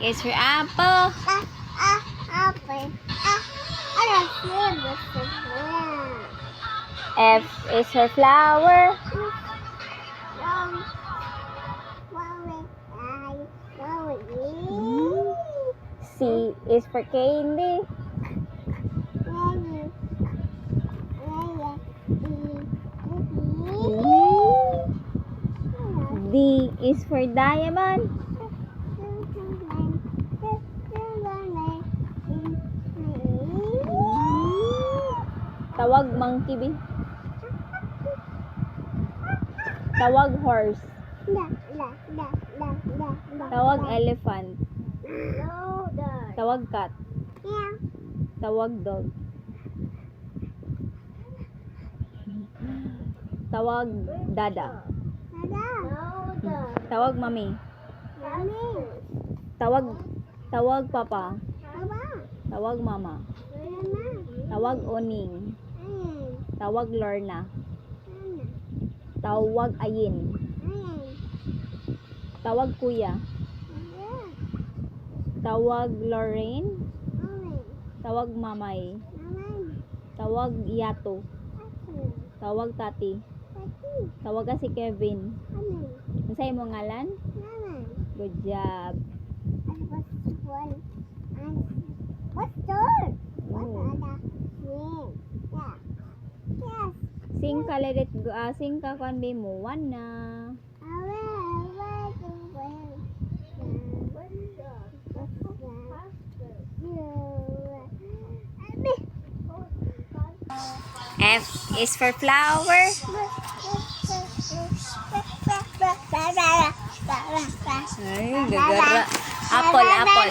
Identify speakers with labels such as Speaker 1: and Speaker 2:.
Speaker 1: is for apple.
Speaker 2: Apple. I don't feel this one.
Speaker 1: F is for flower. C is for candy. D is for diamond. Tawag monkey bi. Tawag horse. Tawag elephant. Tawag cat. Tawag dog. Tawag dada. Tawag mami. Tawag papa. Tawag mama. Tawag oning. Tawag Lorna. Tawag ayin. Tawag kuya. Tawag Lorraine. Tawag mamay. Tawag yato. Tawag tati. Tawag ka si Kevin. Ano sa'yo mo ngalan? Good job.
Speaker 2: What's yours? What's other name? Yeah. Yes.
Speaker 1: Sing ka let it go. Sing ka kung be mo. One na. F is for flower. Ay, gagara. Apple, apple.